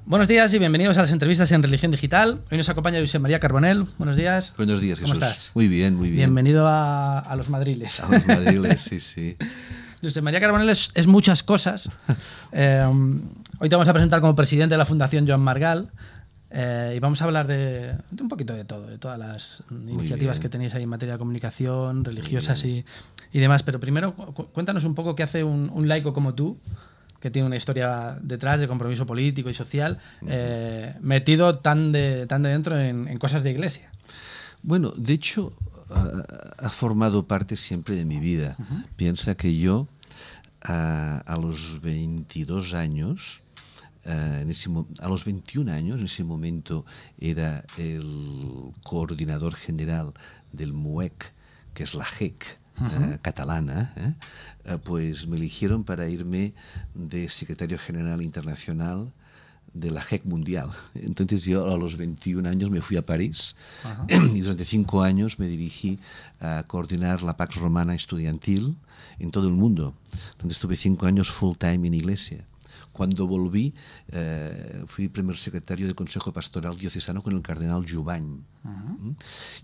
Buenos días y bienvenidos a las entrevistas en Religión Digital. Hoy nos acompaña Josep María Carbonell. Buenos días. Buenos días, Jesús. ¿Cómo estás? Muy bien, muy bien. Bienvenido a los Madriles. A los Madriles, sí, sí. Josep María Carbonell es muchas cosas. Hoy te vamos a presentar como presidente de la Fundación Joan Margal y vamos a hablar de un poquito de todo, de todas las iniciativas que tenéis ahí en materia de comunicación, religiosas y demás. Pero primero, cuéntanos un poco qué hace un laico como tú, que tiene una historia detrás de compromiso político y social, metido tan de dentro en cosas de iglesia. Bueno, de hecho, ha formado parte siempre de mi vida. Piensa que yo, a los 22 años, a los 21 años, en ese momento era el coordinador general del MUEC, que es la JEC, catalana, pues me eligieron para irme de secretario general internacional de la JEC mundial. Entonces yo a los 21 años me fui a París y durante 5 años me dirigí a coordinar la Pax Romana estudiantil en todo el mundo, donde estuve 5 años full time en iglesia. Cuando volví, fui primer secretario del Consejo Pastoral Diocesano con el cardenal Jubany.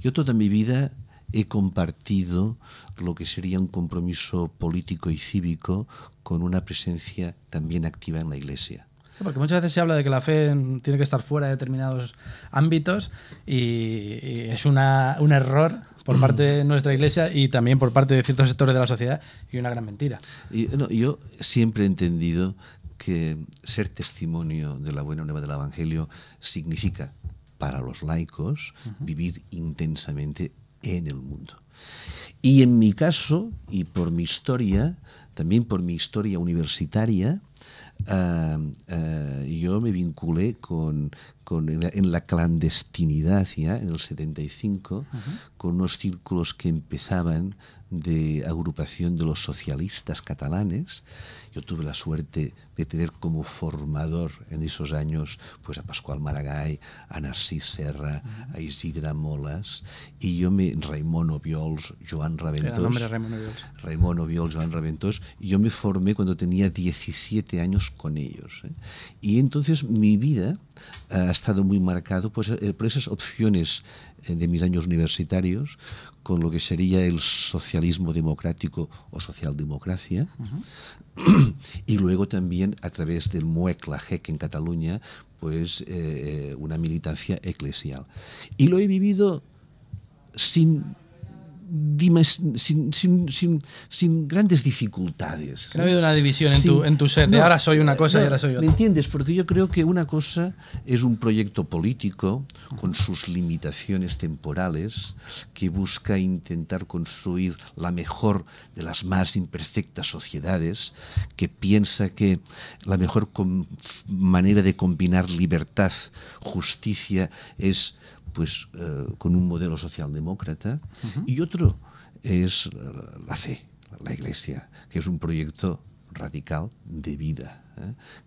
Yo toda mi vida he compartido lo que sería un compromiso político y cívico con una presencia también activa en la Iglesia. Porque muchas veces se habla de que la fe tiene que estar fuera de determinados ámbitos y es un error por parte de nuestra Iglesia y también por parte de ciertos sectores de la sociedad y una gran mentira. Yo siempre he entendido que ser testimonio de la buena nueva del Evangelio significa, para los laicos, vivir intensamente en el mundo. Y en mi caso, y por mi historia, también por mi historia universitaria, yo me vinculé en la clandestinidad ya, en el 75, con unos círculos que empezaban de agrupación de los socialistas catalanes. Yo tuve la suerte de tener como formador en esos años pues a Pascual Maragall, a Narcís Serra, a Isidre Molas, y Raimon Obiols, Joan Raventós. Raimon Obiols, Joan Raventós, y yo me formé cuando tenía 17 años con ellos. Y entonces mi vida ha estado muy marcado pues, por esas opciones de mis años universitarios, con lo que sería el socialismo democrático o socialdemocracia, y luego también a través del MUEC, la JEC en Cataluña, pues una militancia eclesial. Y lo he vivido sin grandes dificultades. Que no ha habido una división en tu ser, de ahora soy una cosa y ahora soy otra. ¿Me entiendes? Porque yo creo que una cosa es un proyecto político con sus limitaciones temporales que busca intentar construir la mejor de las más imperfectas sociedades, que piensa que la mejor manera de combinar libertad, justicia es pues con un modelo socialdemócrata, y otro es la fe, la Iglesia, que es un proyecto radical de vida,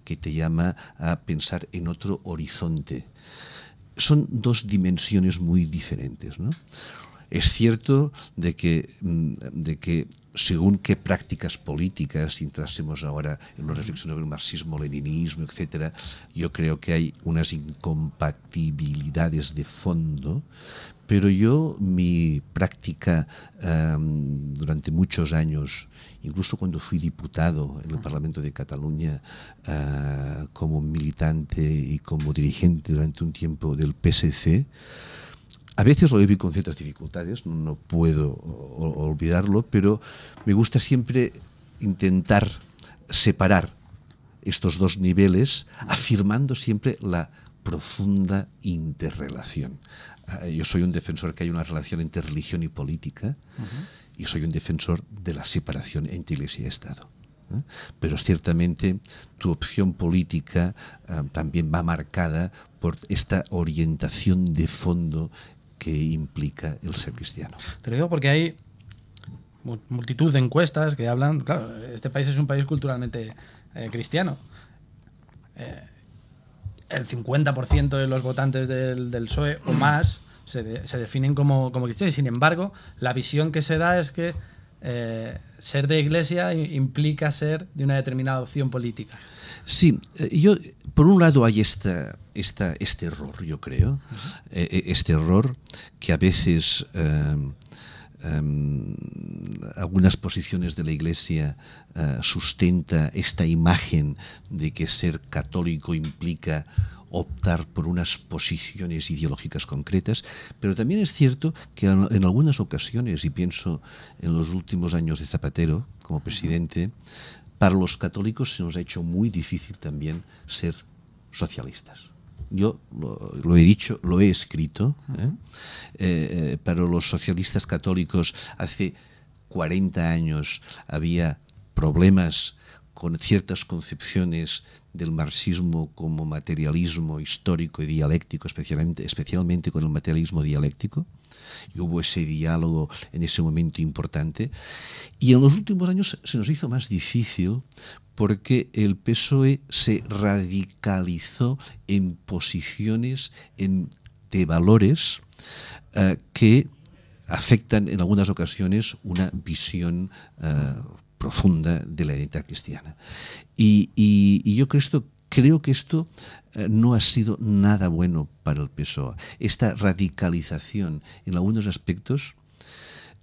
que te llama a pensar en otro horizonte. Son dos dimensiones muy diferentes, ¿no? Es cierto de que según qué prácticas políticas, si entrásemos ahora en una reflexión sobre el marxismo, leninismo, etcétera, yo creo que hay unas incompatibilidades de fondo, pero mi práctica durante muchos años, incluso cuando fui diputado en el Parlamento de Cataluña, como militante y como dirigente durante un tiempo del PSC, a veces lo viví con ciertas dificultades, no puedo olvidarlo, pero me gusta siempre intentar separar estos dos niveles, afirmando siempre la profunda interrelación. Yo soy un defensor que hay una relación entre religión y política, y soy un defensor de la separación entre Iglesia y Estado. Pero ciertamente tu opción política también va marcada por esta orientación de fondo que implica el ser cristiano. Te lo digo porque hay multitud de encuestas que hablan, claro, este país es un país culturalmente cristiano. El 50% de los votantes del PSOE o más se definen como cristianos, y sin embargo la visión que se da es que ser de iglesia implica ser de una determinada opción política. Sí, por un lado hay este error, yo creo, este error que a veces algunas posiciones de la Iglesia sustenta esta imagen de que ser católico implica optar por unas posiciones ideológicas concretas, pero también es cierto que en algunas ocasiones, y pienso en los últimos años de Zapatero como presidente, para los católicos se nos ha hecho muy difícil también ser socialistas. Yo lo he dicho, lo he escrito. Para los socialistas católicos hace 40 años había problemas con ciertas concepciones del marxismo como materialismo histórico y dialéctico, especialmente con el materialismo dialéctico, y hubo ese diálogo en ese momento importante. Y en los últimos años se nos hizo más difícil porque el PSOE se radicalizó en posiciones de valores que afectan en algunas ocasiones una visión profunda de la identidad cristiana. Y yo creo que esto no ha sido nada bueno para el PSOE. Esta radicalización en algunos aspectos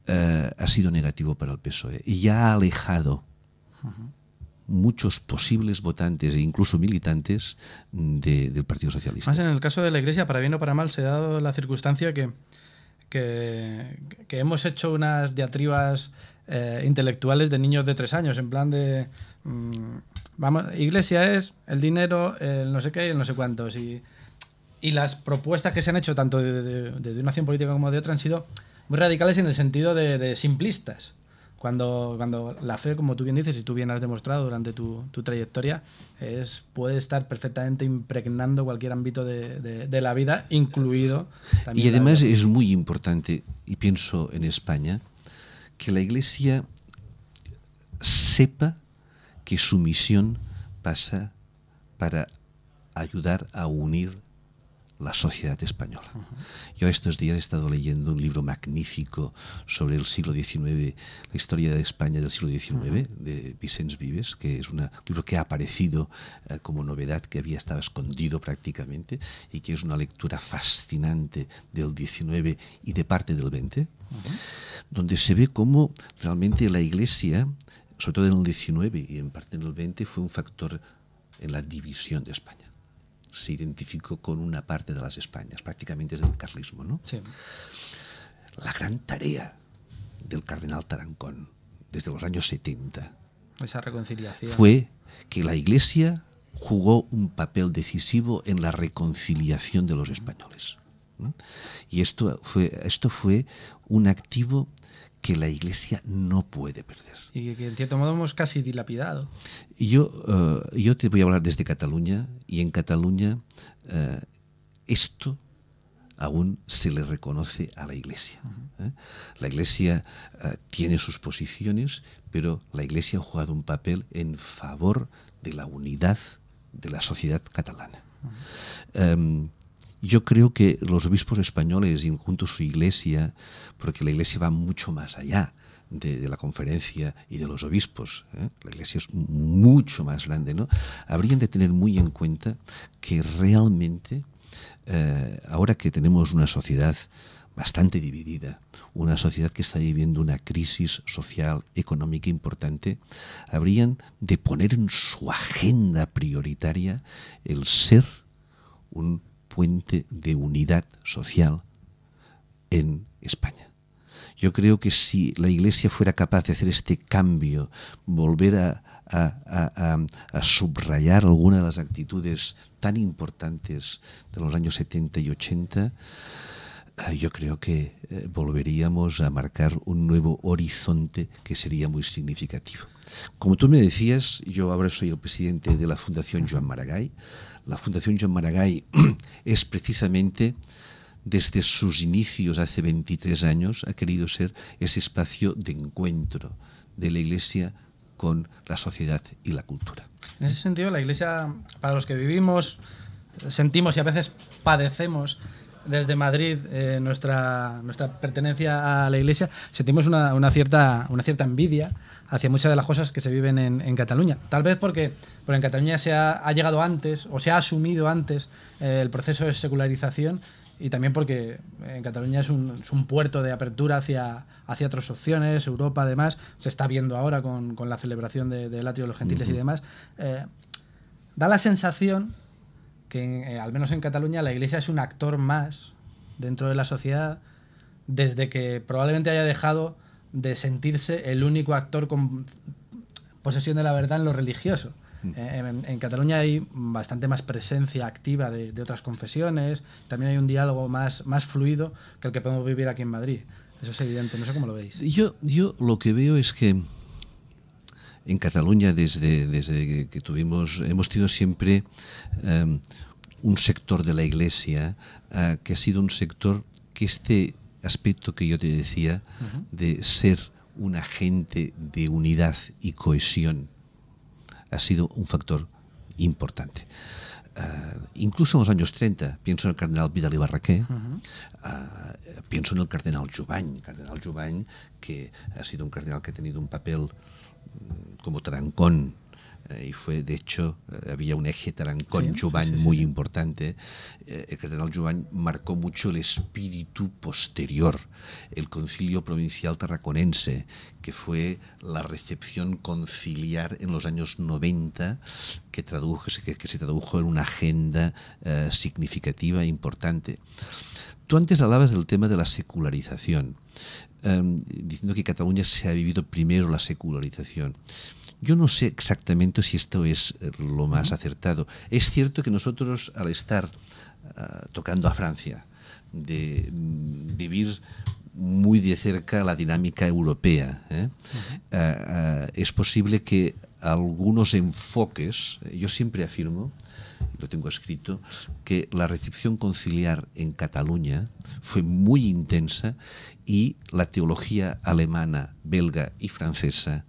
ha sido negativo para el PSOE y ha alejado muchos posibles votantes e incluso militantes del Partido Socialista. Más en el caso de la Iglesia, para bien o para mal, se ha dado la circunstancia que hemos hecho unas diatribas intelectuales de niños de 3 años, en plan de vamos, Iglesia es el dinero, el no sé qué y el no sé cuántos, y las propuestas que se han hecho tanto de una acción política como de otra han sido muy radicales en el sentido de simplistas, cuando la fe, como tú bien dices y tú bien has demostrado durante tu trayectoria, puede estar perfectamente impregnando cualquier ámbito de la vida, incluido también. Y además es muy importante, y pienso en España, que la Iglesia sepa que su misión pasa para ayudar a unir la sociedad española. Yo estos días he estado leyendo un libro magnífico sobre el siglo XIX, la historia de España del siglo XIX, de Vicens Vives, que es un libro que ha aparecido como novedad, que había estado escondido prácticamente, y que es una lectura fascinante del XIX y de parte del XX, donde se ve cómo realmente la Iglesia, sobre todo en el XIX y en parte en el XX, fue un factor en la división de España. Se identificó con una parte de las Españas, prácticamente desde el carlismo, ¿no? Sí. La gran tarea del cardenal Tarancón, desde los años 70, esa reconciliación, fue que la Iglesia jugó un papel decisivo en la reconciliación de los españoles, ¿no? Y esto fue un activo que la Iglesia no puede perder. Y que en cierto modo hemos casi dilapidado. Yo te voy a hablar desde Cataluña, y en Cataluña esto aún se le reconoce a la Iglesia. La Iglesia tiene sus posiciones, pero la Iglesia ha jugado un papel en favor de la unidad de la sociedad catalana. Yo creo que los obispos españoles, y junto a su Iglesia, porque la Iglesia va mucho más allá de la conferencia y de los obispos, la Iglesia es mucho más grande, ¿no? Habrían de tener muy en cuenta que realmente, ahora que tenemos una sociedad bastante dividida, una sociedad que está viviendo una crisis social, económica importante, habrían de poner en su agenda prioritaria el ser un puente de unidad social en España. Yo creo que si la Iglesia fuera capaz de hacer este cambio, volver a subrayar algunas de las actitudes tan importantes de los años 70 y 80, yo creo que volveríamos a marcar un nuevo horizonte que sería muy significativo. Como tú me decías, yo ahora soy el presidente de la Fundación Joan Maragall. La Fundación Joan Maragall es precisamente, desde sus inicios hace 23 años, ha querido ser ese espacio de encuentro de la Iglesia con la sociedad y la cultura. En ese sentido, la Iglesia, para los que vivimos, sentimos y a veces padecemos desde Madrid nuestra pertenencia a la Iglesia, sentimos una cierta envidia hacia muchas de las cosas que se viven en Cataluña. Tal vez porque en Cataluña ha llegado antes, o se ha asumido antes el proceso de secularización, y también porque en Cataluña es un puerto de apertura hacia otras opciones, Europa además, se está viendo ahora con la celebración del atrio de los gentiles y demás. Da la sensación que, al menos en Cataluña, la Iglesia es un actor más dentro de la sociedad, desde que probablemente haya dejado de sentirse el único actor con posesión de la verdad en lo religioso. En Cataluña hay bastante más presencia activa de otras confesiones, también hay un diálogo más fluido que el que podemos vivir aquí en Madrid. Eso es evidente, no sé cómo lo veis. Yo lo que veo es que en Cataluña, desde que hemos tenido siempre un sector de la Iglesia que ha sido un sector que este aspecto que yo te decía, de ser un agente de unidad y cohesión, ha sido un factor importante. Incluso en los años 30, pienso en el cardenal Vidal y Barraquer, pienso en el cardenal Jubany, que ha sido un cardenal que ha tenido un papel como Tarancón, y fue, de hecho, había un eje Tarancón-Jubany muy importante. El cardenal Jubany marcó mucho el espíritu posterior, el concilio provincial tarraconense, que fue la recepción conciliar en los años 90, que se tradujo en una agenda significativa e importante. Tú antes hablabas del tema de la secularización, diciendo que Cataluña se ha vivido primero la secularización. Yo no sé exactamente si esto es lo más acertado. Es cierto que nosotros, al estar tocando a Francia, de vivir muy de cerca la dinámica europea, es posible que algunos enfoques, yo siempre afirmo, lo tengo escrito, que la recepción conciliar en Cataluña fue muy intensa y la teología alemana, belga y francesa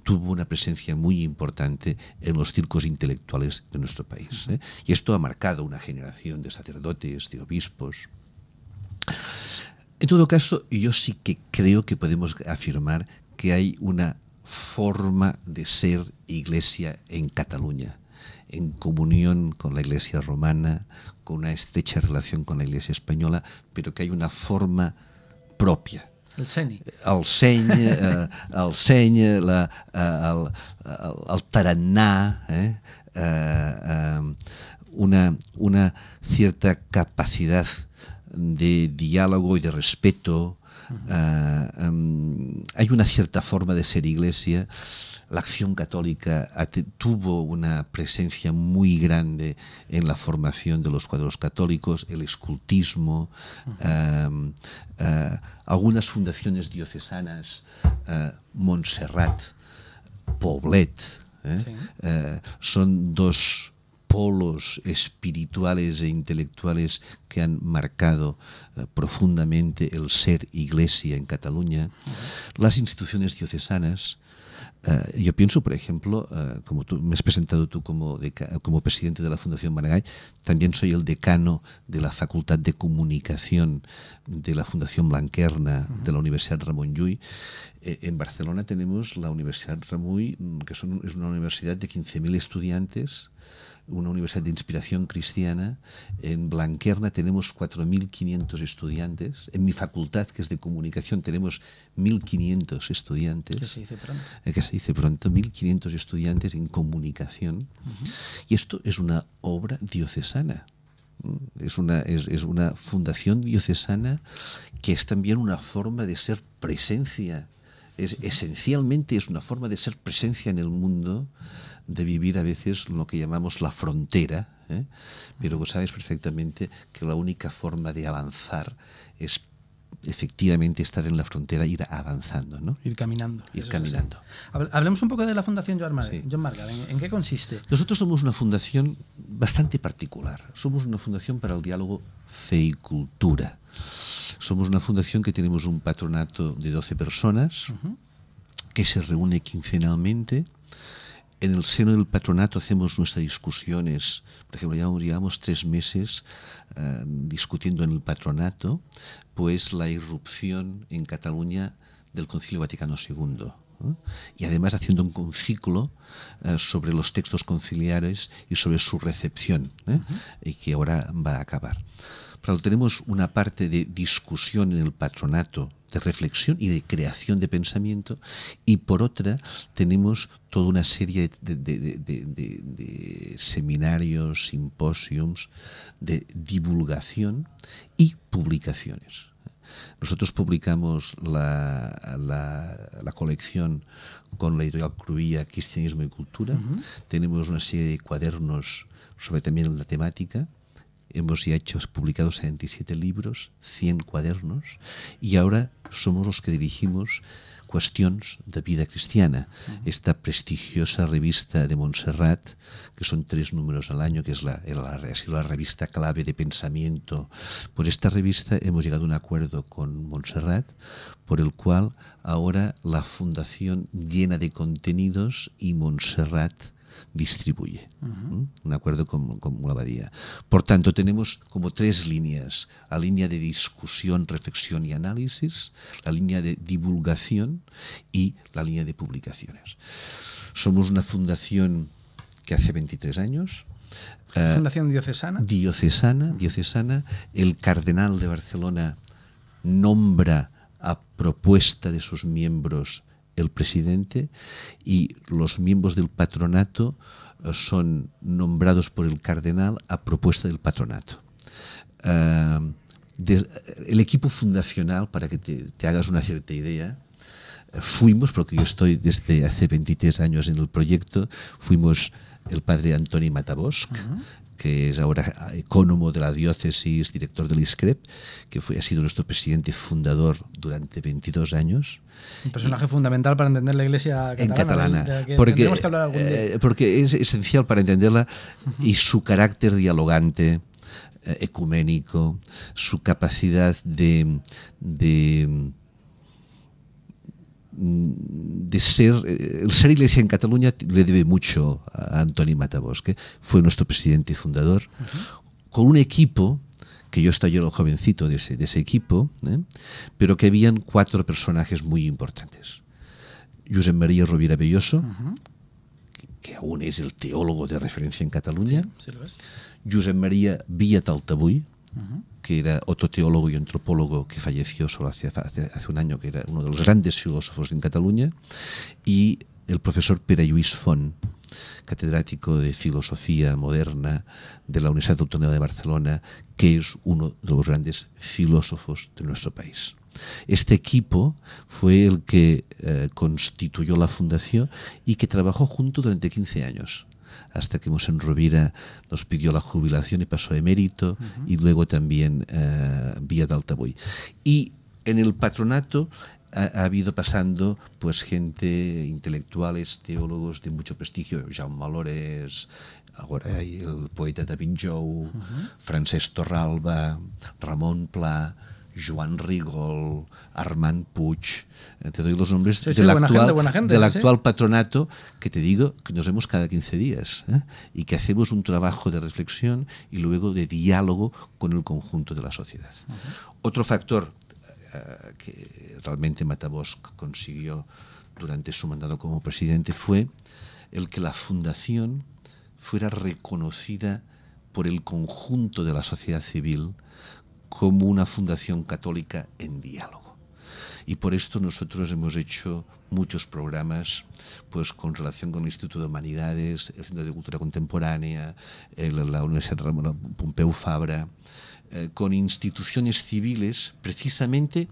tuvo una presencia muy importante en los círculos intelectuales de nuestro país. Y esto ha marcado una generación de sacerdotes, de obispos. En todo caso, yo sí que creo que podemos afirmar que hay una forma de ser Iglesia en Cataluña, en comunión con la Iglesia romana, con una estrecha relación con la Iglesia española, pero que hay una forma propia. El seny. El seny, el tarannà, una cierta capacidad de diálogo y de respeto. Hay una cierta forma de ser Iglesia. La Acción Católica tuvo una presencia muy grande en la formación de los cuadros católicos, el escultismo, algunas fundaciones diocesanas, Montserrat, Poblet, son dos polos espirituales e intelectuales que han marcado profundamente el ser Iglesia en Cataluña. Las instituciones diocesanas, yo pienso, por ejemplo, como tú me has presentado tú como presidente de la Fundación Maragall, también soy el decano de la Facultad de Comunicación de la Fundación Blanquerna de la Universidad Ramon Llull. En Barcelona tenemos la Universidad Ramon Llull, que es una universidad de 15.000 estudiantes, una universidad de inspiración cristiana. En Blanquerna tenemos 4.500 estudiantes. En mi facultad, que es de comunicación, tenemos 1.500 estudiantes. Que se dice pronto. 1.500 estudiantes en comunicación. Y esto es una obra diocesana. Es una fundación diocesana que es también una forma de ser presencia. Esencialmente es una forma de ser presencia en el mundo, de vivir a veces lo que llamamos la frontera, pero sabes perfectamente que la única forma de avanzar es efectivamente estar en la frontera, ir avanzando, ¿no? Ir caminando. Ir caminando. Hablemos un poco de la Fundación Joan Maragall. ¿En qué consiste? Nosotros somos una fundación bastante particular. Somos una fundación para el diálogo fe y cultura. Somos una fundación que tenemos un patronato de 12 personas que se reúne quincenalmente en el seno del patronato hacemos nuestras discusiones. Por ejemplo, llevamos 3 meses discutiendo en el patronato pues la irrupción en Cataluña del Concilio Vaticano II. Y además haciendo un conciclo sobre los textos conciliares y sobre su recepción, y que ahora va a acabar. Pero tenemos una parte de discusión en el patronato, de reflexión y de creación de pensamiento, y por otra tenemos toda una serie de seminarios, simposiums, de divulgación y publicaciones. Nosotros publicamos la colección con la editorial Cruïlla, Cristianismo y Cultura. Tenemos una serie de cuadernos sobre también la temática. Hemos ya publicado 77 libros, 100 cuadernos, y ahora somos los que dirigimos Cuestions de Vida Cristiana, esta prestigiosa revista de Montserrat, que son 3 números al año, que ha sido la revista clave de pensamiento. Por esta revista hemos llegado a un acuerdo con Montserrat, por el cual ahora la fundación llena de contenidos y Montserrat distribuye. Un acuerdo con la abadía. Por tanto, tenemos como 3 líneas: la línea de discusión, reflexión y análisis, la línea de divulgación y la línea de publicaciones. Somos una fundación que hace 23 años. ¿Fundación diocesana? Diocesana. El cardenal de Barcelona nombra a propuesta de sus miembros el presidente, y los miembros del patronato son nombrados por el cardenal a propuesta del patronato. El equipo fundacional, para que te hagas una cierta idea, fuimos, porque yo estoy desde hace 23 años en el proyecto, fuimos el padre Antoni Matabosc, que es ahora ecónomo de la diócesis, director del ISCREP, que ha sido nuestro presidente fundador durante 22 años. Un personaje fundamental para entender la Iglesia catalana. En catalana, tendremos que hablar algún día. Porque es esencial para entenderla, y su carácter dialogante, ecuménico, su capacidad de ser, el ser Iglesia en Cataluña le debe mucho a Antoni Matabosc, fue nuestro presidente y fundador, con un equipo que yo estaba el jovencito de ese equipo, pero que habían 4 personajes muy importantes. Josep María Rovira Belloso, que aún es el teólogo de referencia en Cataluña. Sí, lo es. Josep María Villa Taltabull, que era otro teólogo y antropólogo que falleció solo hace un año, que era uno de los grandes filósofos en Cataluña, y el profesor Pere Lluís Font, catedrático de Filosofía Moderna de la Universidad Autónoma de Barcelona, que es uno de los grandes filósofos de nuestro país. Este equipo fue el que constituyó la fundación y que trabajó junto durante 15 años. Hasta que Mosén Rovira nos pidió la jubilación y pasó a emérito, y luego también Villa Taltabull. Y en el patronato ha habido pasando pues gente, intelectuales, teólogos de mucho prestigio: Jaume Malores, ahora hay el poeta David Jou, Francesc Torralba, Ramon Pla, Joan Rigol, Armand Puig. Te doy los nombres del actual patronato, que te digo que nos vemos cada 15 días, y que hacemos un trabajo de reflexión y luego de diálogo con el conjunto de la sociedad. Otro factor que realmente Matabosc consiguió durante su mandato como presidente fue el que la fundación fuera reconocida por el conjunto de la sociedad civil como una fundación católica en diálogo. Y por esto nosotros hemos hecho muchos programas pues con relación con el Instituto de Humanidades, el Centro de Cultura Contemporánea, la Universidad Ramon Pompeu Fabra, con instituciones civiles, precisamente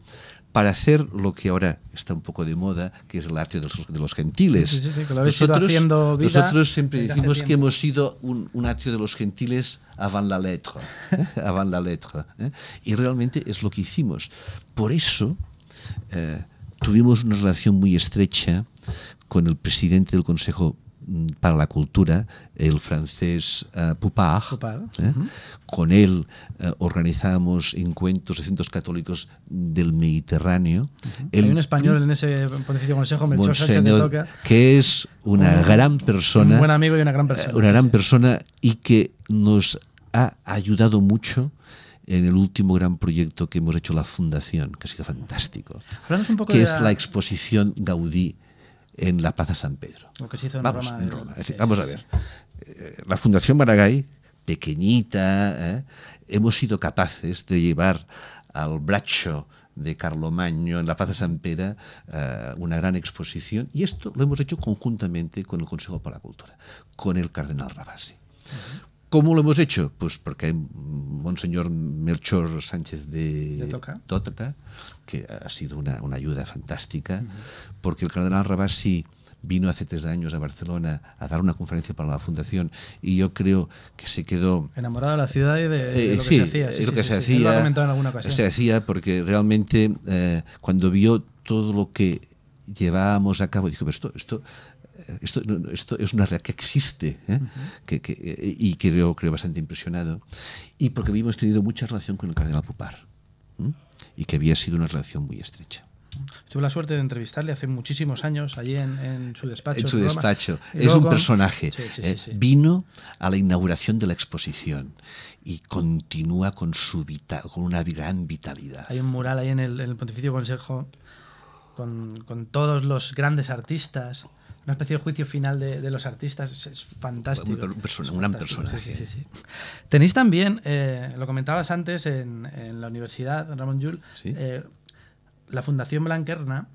para hacer lo que ahora está un poco de moda, que es el atrio de los gentiles. Sí, que lo habéis ido haciendo vida. Nosotros siempre decimos que hemos sido un atrio de los gentiles avant la lettre. Avant la lettre, y realmente es lo que hicimos. Por eso tuvimos una relación muy estrecha con el presidente del Consejo para la cultura, el francés Poupart. Con él organizábamos encuentros de centros católicos del Mediterráneo. Hay un español en ese Pontificio Consejo, Melchor Sánchez de Toca, que es una gran persona. Un buen amigo y una gran persona. Una gran persona y que nos ha ayudado mucho en el último gran proyecto que hemos hecho, la Fundación, que ha sido fantástico. Háblanos un poco que de es la exposición Gaudí en la Plaza San Pedro. Lo que se hizo en Roma. Sí, vamos a ver. La Fundación Maragall, pequeñita, hemos sido capaces de llevar al bracho de Carlomagno en la Plaza San Pedro una gran exposición, y esto lo hemos hecho conjuntamente con el Consejo para la Cultura, con el Cardenal Ravasi. ¿Cómo lo hemos hecho? Pues porque hay Monseñor Melchor Sánchez de Toca, que ha sido una ayuda fantástica, porque el Cardenal Ravasi vino hace 3 años a Barcelona a dar una conferencia para la Fundación, y yo creo que se quedó enamorado de la ciudad y de lo que se hacía. Sí, lo que se hacía. Lo ha comentado en alguna ocasión. Se hacía porque realmente cuando vio todo lo que llevábamos a cabo, dijo, pero esto es una realidad que existe, y creo bastante impresionado, y porque habíamos tenido mucha relación con el cardenal Poupart, y que había sido una relación muy estrecha. Tuve la suerte de entrevistarle hace muchísimos años allí en su despacho. En su despacho. Es un personaje. Sí. Vino a la inauguración de la exposición y continúa con una gran vitalidad. Hay un mural ahí en el Pontificio Consejo con todos los grandes artistas. Una especie de juicio final de los artistas. Es fantástico. Un gran personaje. Sí. Tenéis también, lo comentabas antes en la universidad, Ramon Llull, la Fundación Blanquerna,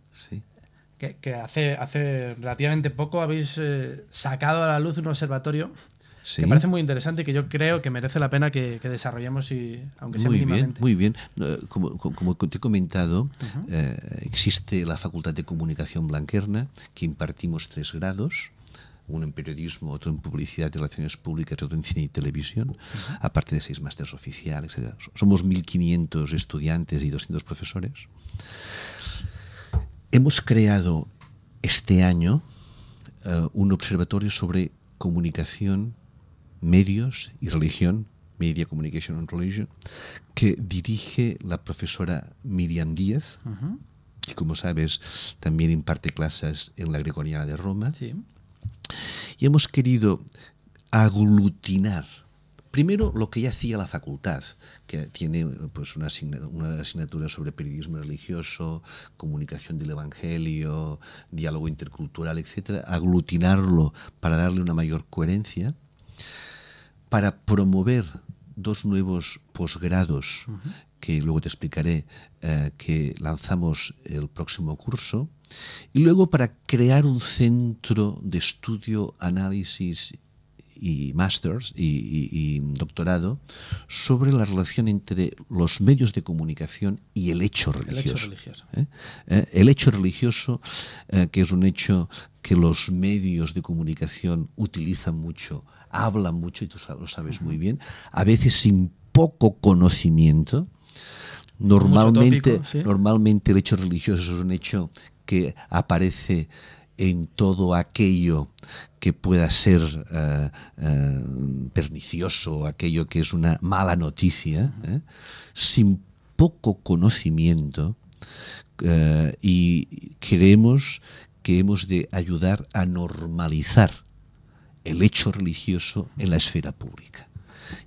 que hace relativamente poco habéis sacado a la luz un observatorio que parece muy interesante y que yo creo que merece la pena que desarrollemos, aunque sea mínimamente. Muy bien. Como te he comentado, existe la Facultad de Comunicación Blanquerna, que impartimos 3 grados, uno en periodismo, otro en publicidad y relaciones públicas, otro en cine y televisión, aparte de 6 másteres oficiales, etc. Somos 1.500 estudiantes y 200 profesores. Hemos creado este año un observatorio sobre comunicación, medios y religión, Media, Communication and Religion, que dirige la profesora Miriam Díaz, que, como sabes, también imparte clases en la Gregoriana de Roma. Sí. Y hemos querido aglutinar primero lo que ya hacía la facultad, que tiene pues una asignatura sobre periodismo religioso, comunicación del Evangelio, diálogo intercultural, etcétera, aglutinarlo para darle una mayor coherencia, para promover 2 nuevos posgrados que luego te explicaré, que lanzamos el próximo curso, y luego para crear un centro de estudio, análisis y másters y doctorado sobre la relación entre los medios de comunicación y el hecho religioso. El hecho religioso, que es un hecho que los medios de comunicación utilizan mucho, hablan mucho, y tú lo sabes muy bien, a veces sin poco conocimiento. Normalmente el hecho religioso es un hecho que aparece en todo aquello que pueda ser pernicioso, aquello que es una mala noticia, sin poco conocimiento, y creemos que hemos de ayudar a normalizar el hecho religioso en la esfera pública.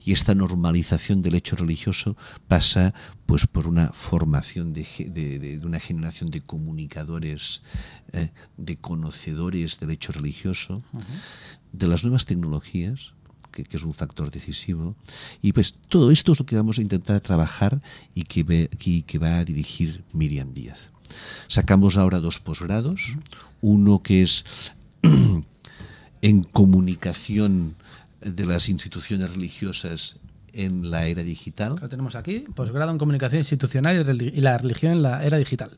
Y esta normalización del hecho religioso pasa pues por una formación de una generación de comunicadores, de conocedores del hecho religioso, de las nuevas tecnologías, que es un factor decisivo. Y pues todo esto es lo que vamos a intentar trabajar y que va a dirigir Miriam Díaz. Sacamos ahora 2 posgrados, uno que es en comunicación de las instituciones religiosas en la era digital. Lo tenemos aquí, posgrado en comunicación institucional y la religión en la era digital.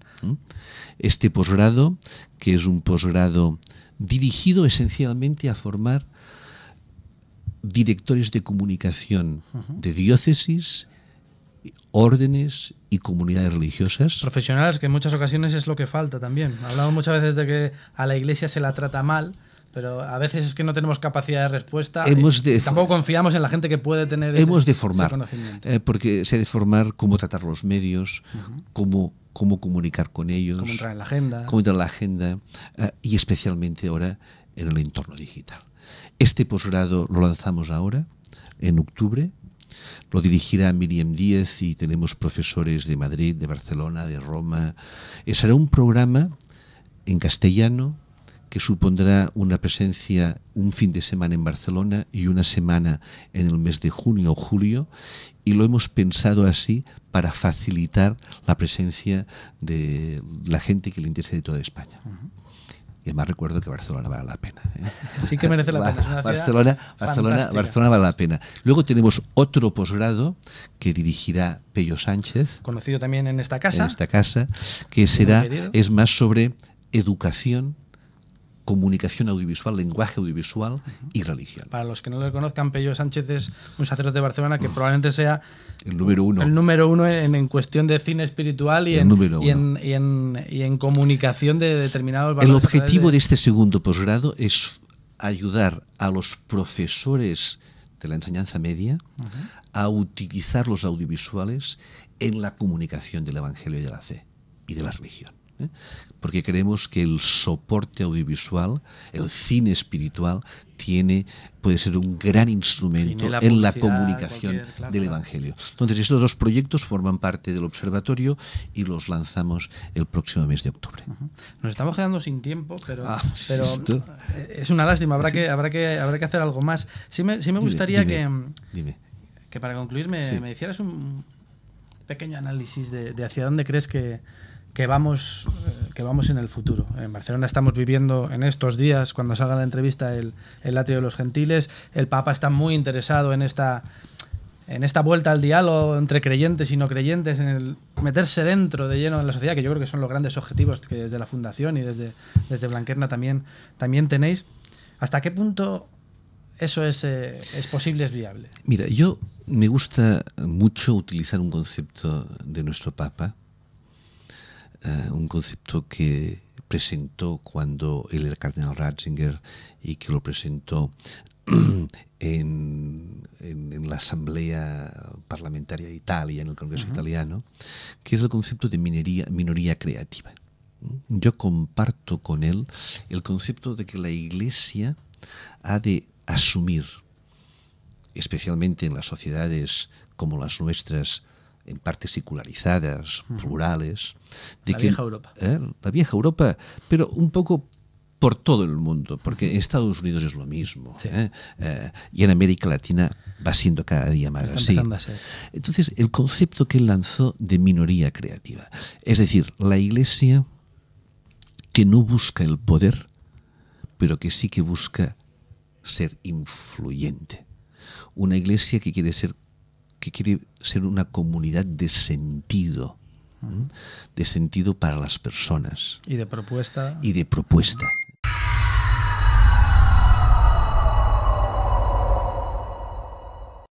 Este posgrado, que es un posgrado dirigido esencialmente a formar directores de comunicación de diócesis, órdenes y comunidades religiosas. Profesionales, que en muchas ocasiones es lo que falta también. Hablamos muchas veces de que a la Iglesia se la trata mal, pero a veces es que no tenemos capacidad de respuesta y tampoco confiamos en la gente que puede tener ese conocimiento. Porque se ha de formar cómo tratar los medios, cómo comunicar con ellos, cómo entrar en la agenda, y especialmente ahora en el entorno digital. Este posgrado lo lanzamos ahora, en octubre. Lo dirigirá Miriam Díez y tenemos profesores de Madrid, de Barcelona, de Roma. Será un programa en castellano que supondrá una presencia un fin de semana en Barcelona y una semana en el mes de junio o julio, y lo hemos pensado así para facilitar la presencia de la gente que le interese de toda España. Y además recuerdo que Barcelona vale la pena. Sí que merece la pena. Es una Barcelona vale la pena. Luego tenemos otro posgrado que dirigirá Pello Sánchez. Conocido también en esta casa. Que es más sobre educación, comunicación audiovisual, lenguaje audiovisual y religión. Para los que no lo conozcan, Pello Sánchez es un sacerdote de Barcelona que probablemente sea el número uno en cuestión de cine espiritual y en comunicación de determinados valores. El objetivo de este segundo posgrado es ayudar a los profesores de la enseñanza media a utilizar los audiovisuales en la comunicación del Evangelio y de la fe y de la religión. Porque creemos que el soporte audiovisual, el cine espiritual, puede ser un gran instrumento en la comunicación del Evangelio. Entonces, estos dos proyectos forman parte del observatorio y los lanzamos el próximo mes de octubre. Nos estamos quedando sin tiempo, pero es una lástima. Habrá que hacer algo más. Sí me gustaría que para concluir me hicieras un pequeño análisis de hacia dónde crees que vamos en el futuro. En Barcelona estamos viviendo en estos días, cuando salga la entrevista, el atrio de los gentiles. El Papa está muy interesado en esta vuelta al diálogo entre creyentes y no creyentes, en el meterse dentro de lleno en la sociedad, que yo creo que son los grandes objetivos que desde la Fundación y desde Blanquerna también tenéis. ¿Hasta qué punto eso es posible, es viable? Mira, yo me gusta mucho utilizar un concepto de nuestro Papa, un concepto que presentó cuando él era cardenal Ratzinger y que lo presentó en la Asamblea Parlamentaria de Italia, en el Congreso italiano, que es el concepto de minoría creativa. Yo comparto con él el concepto de que la Iglesia ha de asumir, especialmente en las sociedades como las nuestras, en parte secularizadas, plurales. Vieja Europa. La vieja Europa, pero un poco por todo el mundo, porque en Estados Unidos es lo mismo. Sí. Y en América Latina va siendo cada día más así. Entonces, el concepto que él lanzó de minoría creativa, es decir, la Iglesia que no busca el poder, pero que sí que busca ser influyente. Una Iglesia que quiere ser una comunidad de sentido para las personas. Y de propuesta.